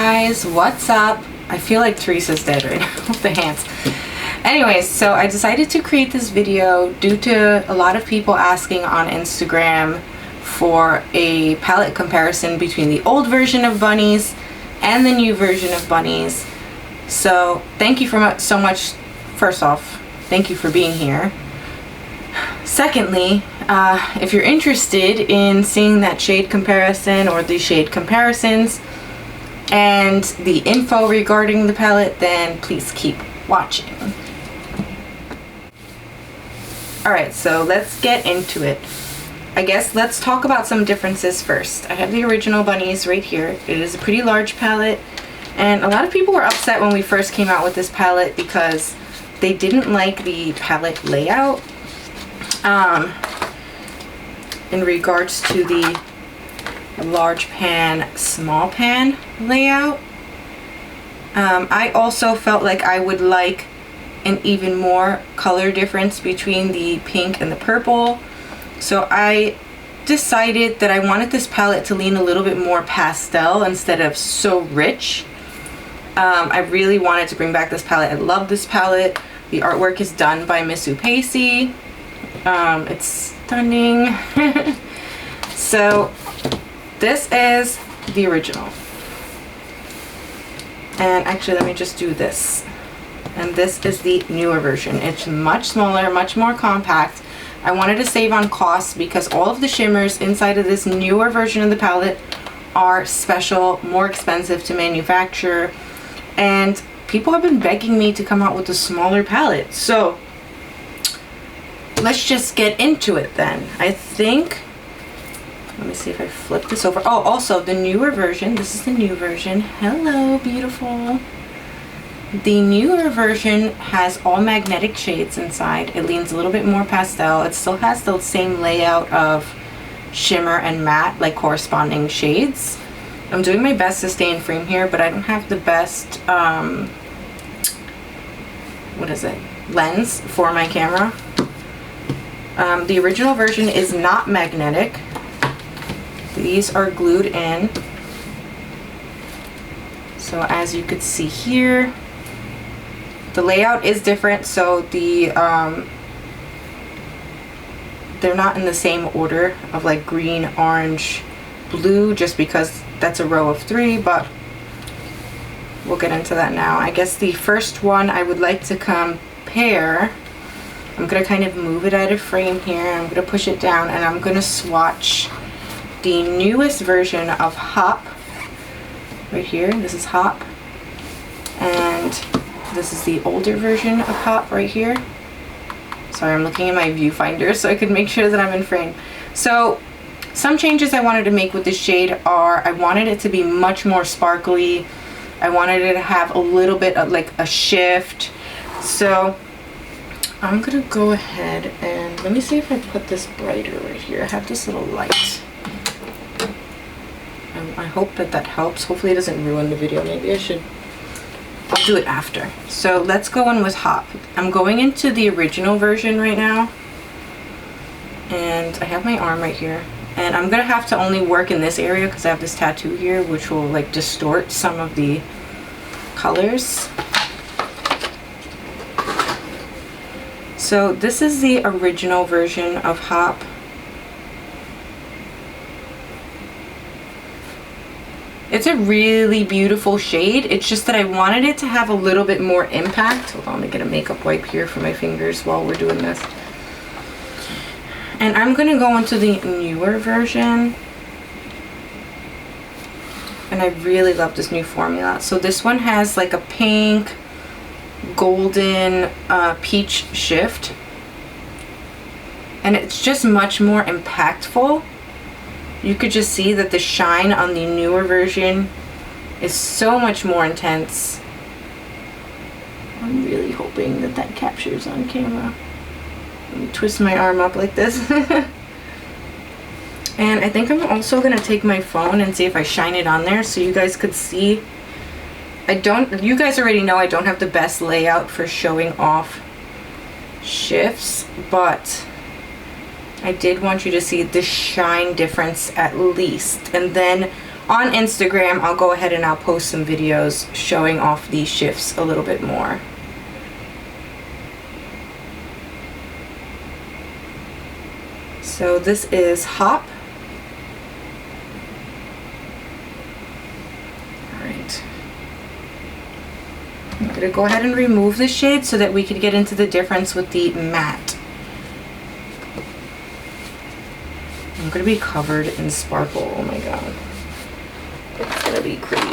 guys, what's up? I feel like Teresa's dead right now with the hands. Anyways, so I decided to create this video due to a lot of people asking on Instagram for a palette comparison between the old version of Bunnies and the new version of Bunnies. So thank you so much. First off, thank you for being here. Secondly, if you're interested in seeing that shade comparison or the shade comparisons and the info regarding the palette, then please keep watching. Alright, so let's get into it. I guess let's talk about some differences first. I have the original Bunnies right here. It is a pretty large palette, and a lot of people were upset when we first came out with this palette because they didn't like the palette layout in regards to the large pan, small pan layout. I also felt like I would like an even more color difference between the pink and the purple. So I decided that I wanted this palette to lean a little bit more pastel instead of so rich. I really wanted to bring back this palette. I love this palette. The artwork is done by Miss Upesi. It's stunning. So this is the original. And actually, let me just do this. And this is the newer version. It's much smaller, much more compact. I wanted to save on costs because all of the shimmers inside of this newer version of the palette are special, more expensive to manufacture, and people have been begging me to come out with a smaller palette. So let's just get into it then. I think, let me see if I flip this over. Oh, also the newer version, this is the new version. Hello, beautiful. The newer version has all magnetic shades inside. It leans a little bit more pastel. It still has the same layout of shimmer and matte, like corresponding shades. I'm doing my best to stay in frame here, but I don't have the best, lens for my camera. The original version is not magnetic. These are glued in. So as you could see here, the layout is different, so they're not in the same order of like green, orange, blue, just because that's a row of 3, but we'll get into that now. I guess the first one I would like to compare, I'm going to kind of move it out of frame here, I'm going to push it down, and I'm going to swatch the newest version of Hop right here. This is Hop, and this is the older version of Hop right here. Sorry, I'm looking at my viewfinder so I could make sure that I'm in frame. So some changes I wanted to make with this shade are, I wanted it to be much more sparkly. I wanted it to have a little bit of like a shift. So I'm gonna go ahead and let me see if I put this brighter right here. I have this little light. I hope that helps. Hopefully it doesn't ruin the video. Maybe I'll do it after. So let's go in with Hop. I'm going into the original version right now, and I have my arm right here, and I'm gonna have to only work in this area because I have this tattoo here, which will like distort some of the colors. So this is the original version of Hop. It's a really beautiful shade. It's just that I wanted it to have a little bit more impact. Hold on, let me get a makeup wipe here for my fingers while we're doing this. And I'm gonna go into the newer version. And I really love this new formula. So this one has like a pink, golden, peach shift. And it's just much more impactful. You could just see that the shine on the newer version is so much more intense. I'm really hoping that that captures on camera. Let me twist my arm up like this. And I think I'm also gonna take my phone and see if I shine it on there so you guys could see. You guys already know I don't have the best layout for showing off shifts, but I did want you to see the shine difference at least. And then on Instagram, I'll go ahead and I'll post some videos showing off these shifts a little bit more. So this is Hop. Alright. I'm going to go ahead and remove the shade so that we can get into the difference with the matte. I'm going to be covered in sparkle. Oh my god. It's going to be crazy.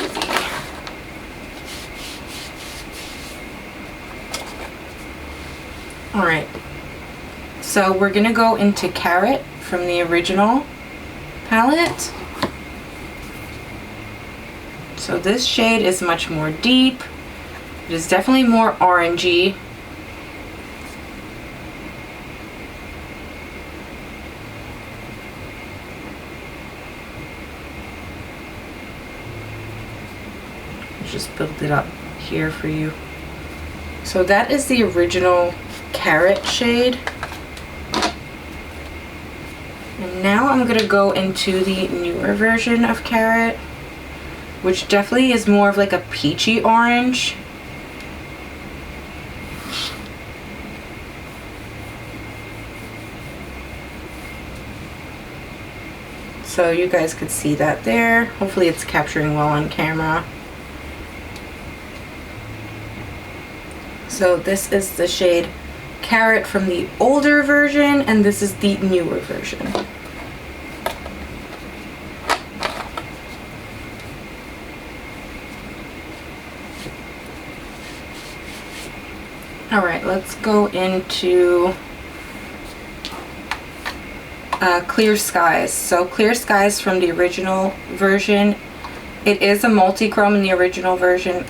Alright. So we're going to go into Carrot from the original palette. So this shade is much more deep. It is definitely more orangey. Just build it up here for you. So that is the original Carrot shade. And now I'm going to go into the newer version of Carrot, which definitely is more of like a peachy orange. So you guys could see that there. Hopefully it's capturing well on camera. So this is the shade Carrot from the older version, and this is the newer version. Alright, let's go into Clear Skies. So Clear Skies from the original version. It is a multi-chrome in the original version.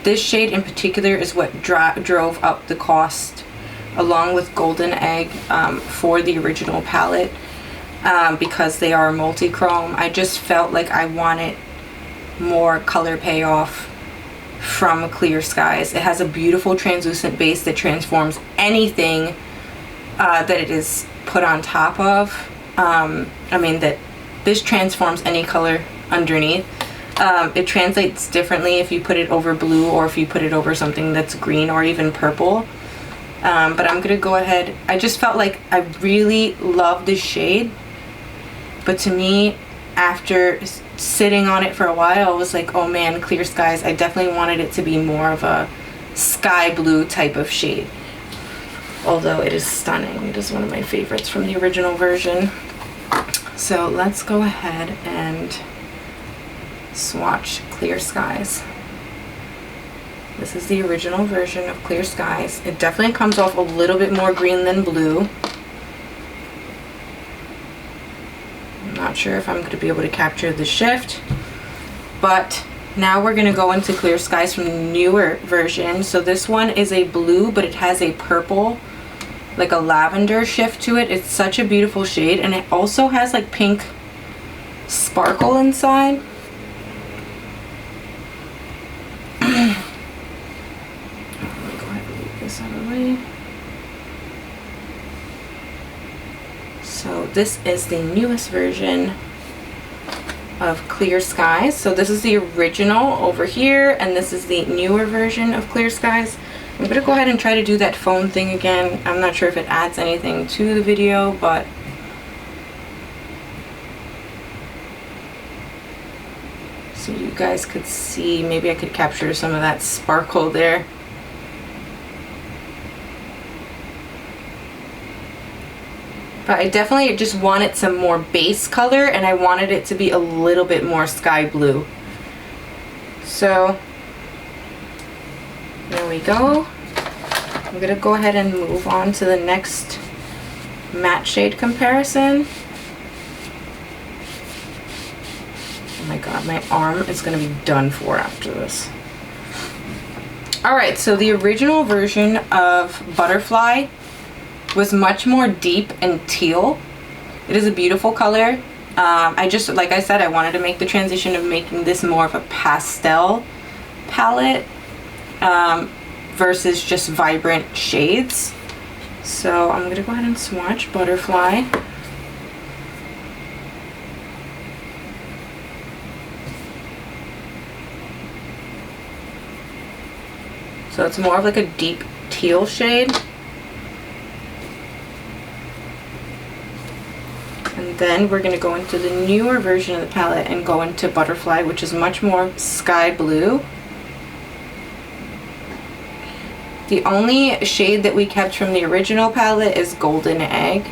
This shade in particular is what drove up the cost, along with Golden Egg, for the original palette, because they are multi-chrome. I just felt like I wanted more color payoff from Clear Skies. It has a beautiful translucent base that transforms anything that it is put on top of. I mean, that this transforms any color underneath. It translates differently if you put it over blue or if you put it over something that's green or even purple. But I'm going to go ahead. I just felt like I really love this shade. But to me, after sitting on it for a while, I was like, oh man, Clear Skies. I definitely wanted it to be more of a sky blue type of shade. Although it is stunning. It is one of my favorites from the original version. So let's go ahead and swatch Clear Skies. This is the original version of Clear Skies. It definitely comes off a little bit more green than blue. I'm not sure if I'm going to be able to capture the shift, but now we're going to go into Clear Skies from the newer version. So this one is a blue, but it has a purple, like a lavender shift to it. It's such a beautiful shade, and it also has like pink sparkle inside. So this is the newest version of Clear Skies. So this is the original over here, and this is the newer version of Clear Skies. I'm going to go ahead and try to do that phone thing again. I'm not sure if it adds anything to the video, but so you guys could see, maybe I could capture some of that sparkle there. But I definitely just wanted some more base color, and I wanted it to be a little bit more sky blue. So there we go. I'm going to go ahead and move on to the next matte shade comparison. Oh my god, my arm is going to be done for after this. Alright, so the original version of Butterfly was much more deep and teal. It is a beautiful color. I just, like I said, I wanted to make the transition of making this more of a pastel palette versus just vibrant shades. So I'm going to go ahead and swatch Butterfly. So it's more of like a deep teal shade. And then we're going to go into the newer version of the palette and go into Butterfly, which is much more sky blue. The only shade that we kept from the original palette is Golden Egg.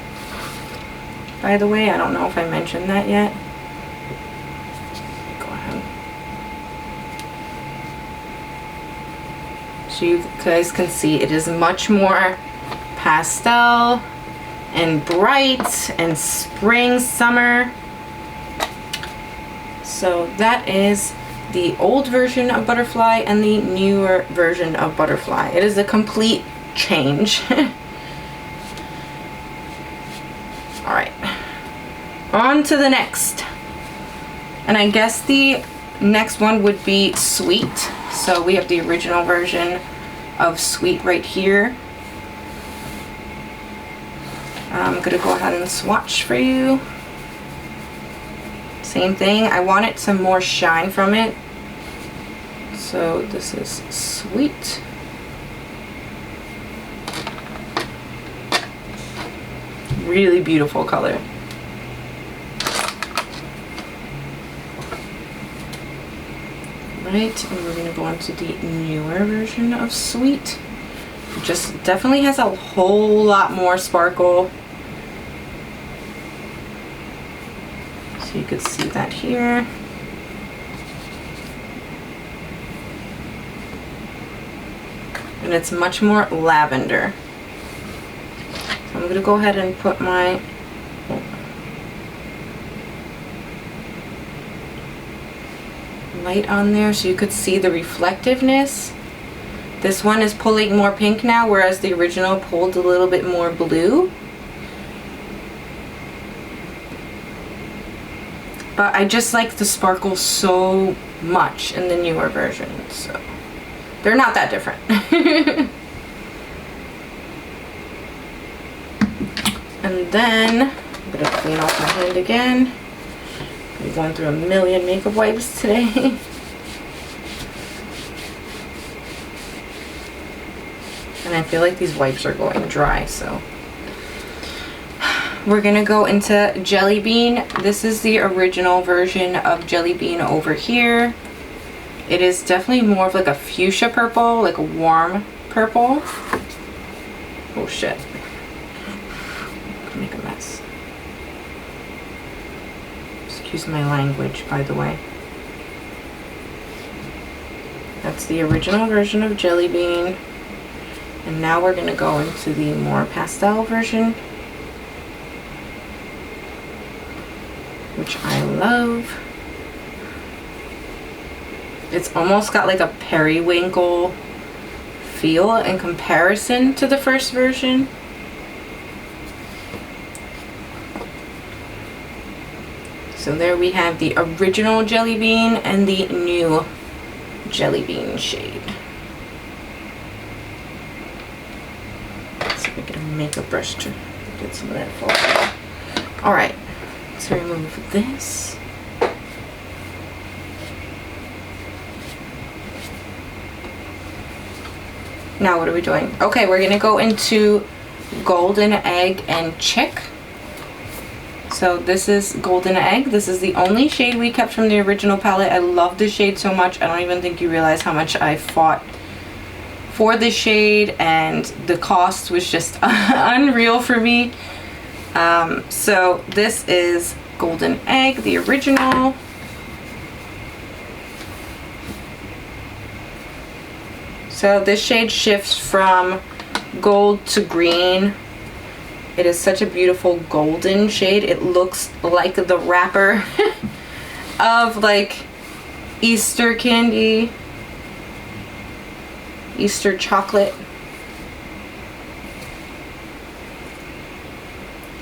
By the way, I don't know if I mentioned that yet. Go ahead. So you guys can see it is much more pastel and bright and spring, summer. So that is the old version of Butterfly and the newer version of Butterfly. It is a complete change. All right, on to the next. And I guess the next one would be Sweet. So we have the original version of Sweet right here. I'm gonna go ahead and swatch for you. Same thing, I wanted some more shine from it. So this is Sweet. Really beautiful color. Right, and we're gonna go into the newer version of Sweet. It just definitely has a whole lot more sparkle. So you could see that here. And it's much more lavender. So I'm gonna go ahead and put my light on there so you could see the reflectiveness. This one is pulling more pink now, whereas the original pulled a little bit more blue. But I just like the sparkle so much in the newer version, so they're not that different. And then I'm gonna clean off my hand again. I'm going through a million makeup wipes today. And I feel like these wipes are going dry, so we're gonna go into Jelly Bean. This is the original version of Jelly Bean over here. It is definitely more of like a fuchsia purple, like a warm purple. Oh shit. Make a mess. Excuse my language, by the way. That's the original version of Jelly Bean. And now we're gonna go into the more pastel version, which I love. It's almost got like a periwinkle feel in comparison to the first version. So there we have the original Jelly Bean and the new Jelly Bean shade. So we get a makeup brush to get some of that fall. All right, so remove this. Now what are we doing? Okay, we're gonna go into Golden Egg and Chick. So this is Golden Egg. This is the only shade we kept from the original palette. I love this shade so much. I don't even think you realize how much I fought for this shade, and the cost was just unreal for me. So this is Golden Egg, the original. So this shade shifts from gold to green. It is such a beautiful golden shade. It looks like the wrapper of like Easter candy, Easter chocolate.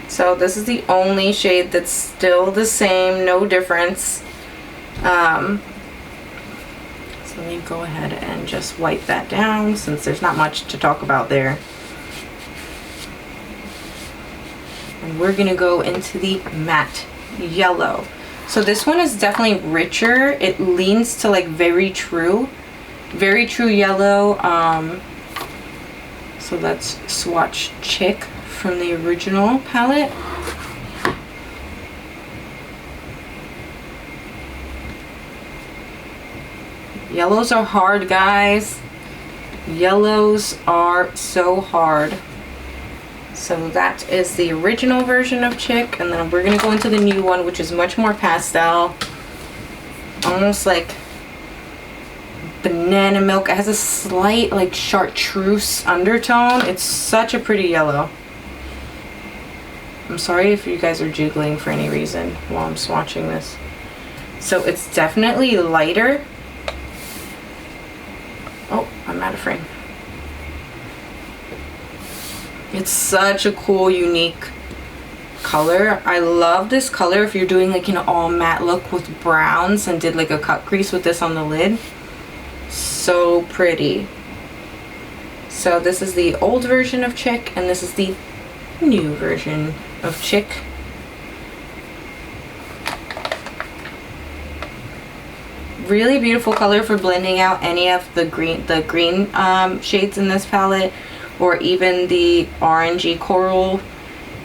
So this is the only shade that's still the same, no difference. So let me go ahead and just wipe that down since there's not much to talk about there. And we're gonna go into the matte yellow. So this one is definitely richer. It leans to like very true. very true yellow. So let's swatch Chick from the original palette. Yellows are hard, guys. Yellows are so hard. So that is the original version of Chick, and then we're gonna go into the new one, which is much more pastel, almost like banana milk. It has a slight like chartreuse undertone. It's such a pretty yellow. I'm sorry if you guys are jiggling for any reason while I'm swatching this. So it's definitely lighter. Oh, I'm out of frame. It's such a cool, unique color. I love this color if you're doing like an all matte look with browns and did like a cut crease with this on the lid. So pretty. So this is the old version of Chick, and this is the new version of Chick. Really beautiful color for blending out any of the green shades in this palette, or even the orangey coral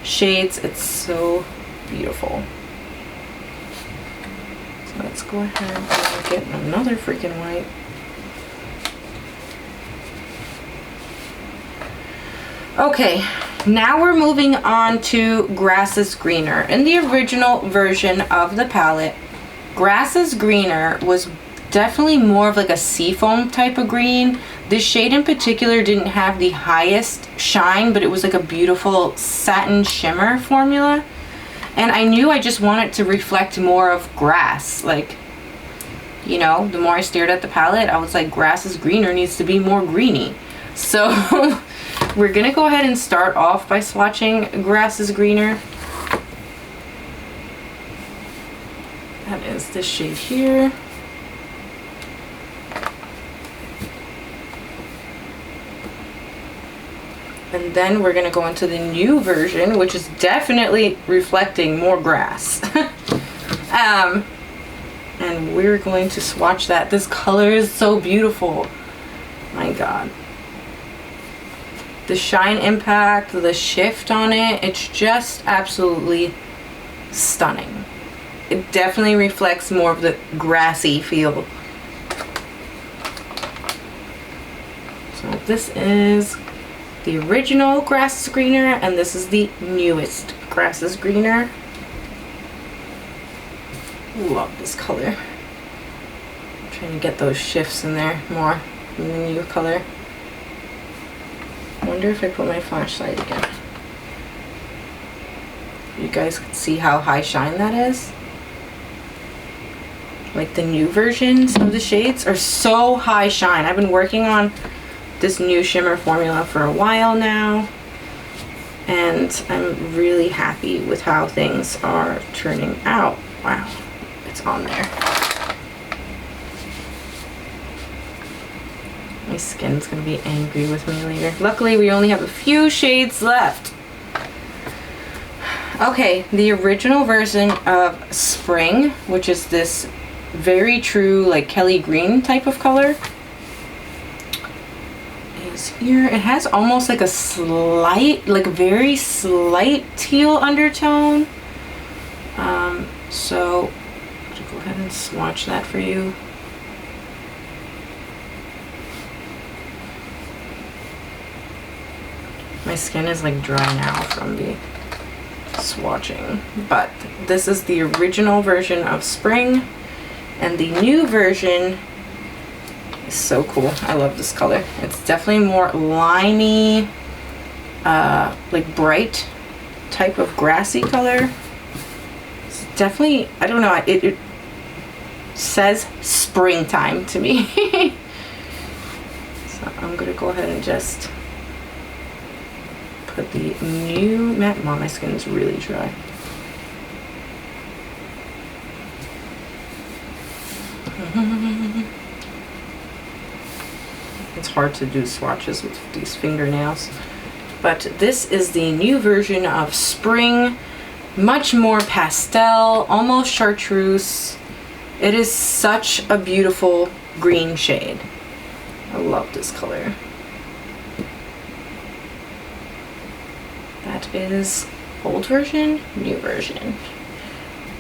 shades. It's so beautiful. So let's go ahead and get another freaking white. Okay, now we're moving on to Grass is Greener. In the original version of the palette, Grass is Greener was definitely more of like a seafoam type of green. This shade in particular didn't have the highest shine, but it was like a beautiful satin shimmer formula. And I knew I just wanted to reflect more of grass. Like, you know, the more I stared at the palette, I was like, Grass is Greener needs to be more greeny. So we're gonna go ahead and start off by swatching Grass is Greener. That is this shade here. And then we're gonna go into the new version, which is definitely reflecting more grass. And we're going to swatch that. This color is so beautiful. My God. The shine impact, the shift on it, it's just absolutely stunning. It definitely reflects more of the grassy feel. So this is the original Grass is Greener, and this is the newest Grass is Greener. Love this color. I'm trying to get those shifts in there more in the new color. I wonder if I put my flashlight again. You guys can see how high shine that is. Like the new versions of the shades are so high shine. I've been working on this new shimmer formula for a while now, and I'm really happy with how things are turning out. Wow, it's on there. My skin's gonna be angry with me later. Luckily, we only have a few shades left. Okay, the original version of Spring, which is this very true like Kelly green type of color, is here. It has almost like a slight, like very slight teal undertone. So I'll go ahead and swatch that for you. My skin is like dry now from the swatching, but this is the original version of Spring, and the new version is so cool. I love this color. It's definitely more limey, like bright type of grassy color. It's definitely, I don't know, it says springtime to me. So I'm gonna go ahead and just put the new matte. Wow, my skin is really dry. It's hard to do swatches with these fingernails. But this is the new version of Spring. Much more pastel, almost chartreuse. It is such a beautiful green shade. I love this color. That is old version, new version.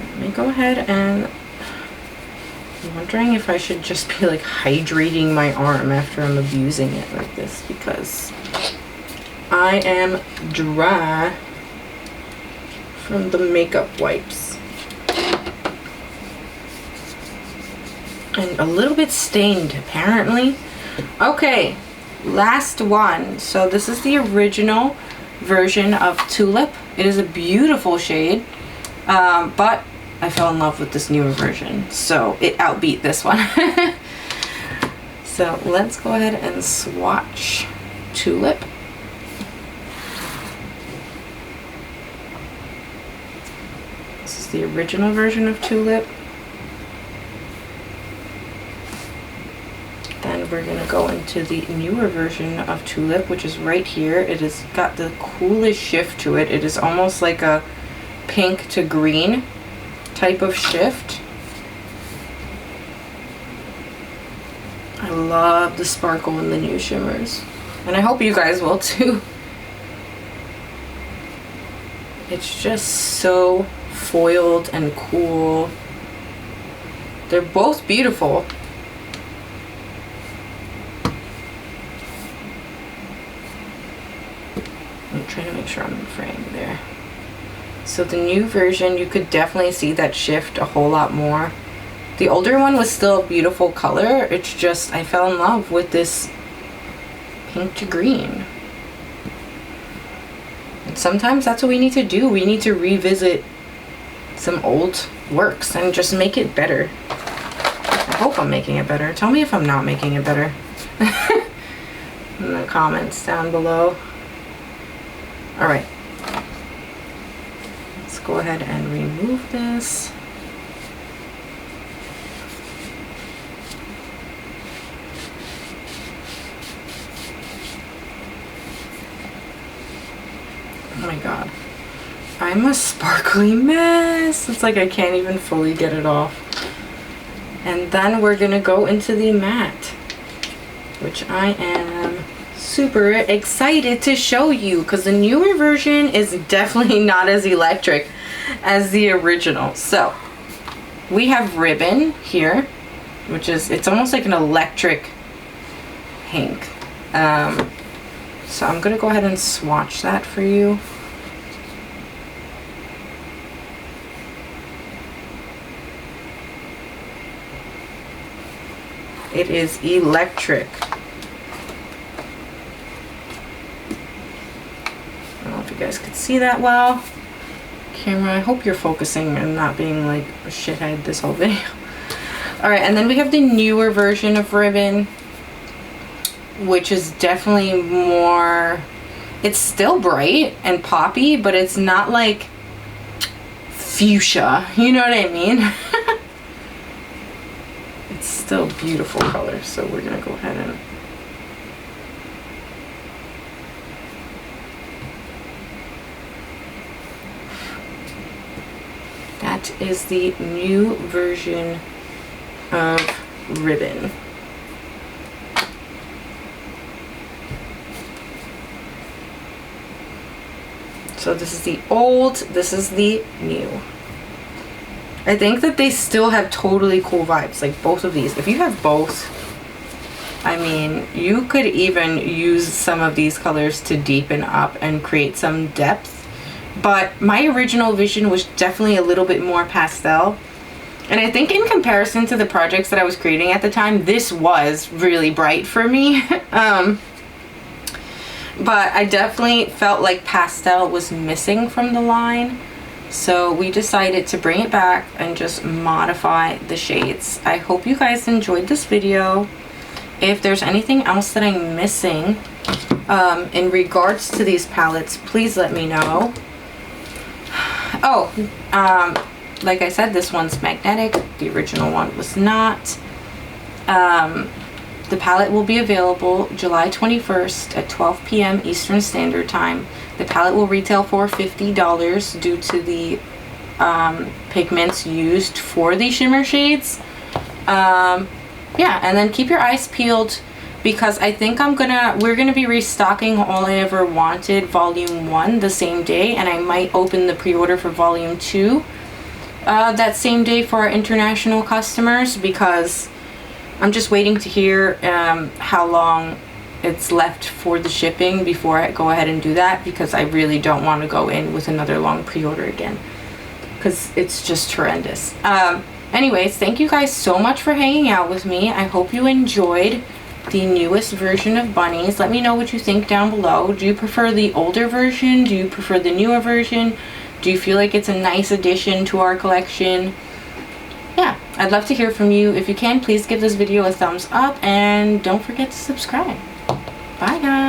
Let me go ahead and I'm wondering if I should just be like hydrating my arm after I'm abusing it like this, because I am dry from the makeup wipes. And a little bit stained, apparently. Okay, last one. So this is the original version of Tulip. It is a beautiful shade, but I fell in love with this newer version, so it outbeat this one. So let's go ahead and swatch Tulip. This is the original version of Tulip. Then we're gonna go into the newer version of Tulip, which is right here. It has got the coolest shift to it. It is almost like a pink to green type of shift. I love the sparkle in the new shimmers, and I hope you guys will too. It's just so foiled and cool. They're both beautiful. I'm trying to make sure I'm in frame there. So the new version, you could definitely see that shift a whole lot more. The older one was still a beautiful color. It's just, I fell in love with this pink to green. And sometimes that's what we need to do. We need to revisit some old works and just make it better. I hope I'm making it better. Tell me if I'm not making it better in the comments down below. All right. Go ahead and remove this. Oh my god. I'm a sparkly mess. It's like I can't even fully get it off. And then we're gonna go into the matte, which I am super excited to show you, because the newer version is definitely not as electric as the original. So we have Ribbon here, which is, it's almost like an electric pink. So I'm gonna go ahead and swatch that for you. It is electric. I don't know if you guys could see that well. Camera, I hope you're focusing and not being like a shithead this whole video. Alright, and then we have the newer version of Ribbon, which is definitely more, it's still bright and poppy, but it's not like fuchsia, you know what I mean? It's still beautiful color, so we're gonna go ahead and that is the new version of Ribbon. So this is the old, this is the new. I think that they still have totally cool vibes, like both of these. If you have both, I mean, you could even use some of these colors to deepen up and create some depth. But my original vision was definitely a little bit more pastel. And I think in comparison to the projects that I was creating at the time, this was really bright for me. But I definitely felt like pastel was missing from the line. So we decided to bring it back and just modify the shades. I hope you guys enjoyed this video. If there's anything else that I'm missing in regards to these palettes, please let me know. Oh, like I said, this one's magnetic. The original one was not. The palette will be available July 21st at 12 p.m. Eastern Standard Time. The palette will retail for $50 due to the pigments used for the shimmer shades. Yeah, and then keep your eyes peeled because I think we're gonna be restocking All I Ever Wanted Volume 1 the same day, and I might open the pre-order for Volume 2 that same day for our international customers, because I'm just waiting to hear how long it's left for the shipping before I go ahead and do that, because I really don't want to go in with another long pre-order again, because it's just horrendous. Anyways, thank you guys so much for hanging out with me. I hope you enjoyed the newest version of Bunnies. Let me know what you think down below. Do you prefer the older version? Do you prefer the newer version? Do you feel like it's a nice addition to our collection? Yeah, I'd love to hear from you. If you can, please give this video a thumbs up and don't forget to subscribe. Bye guys.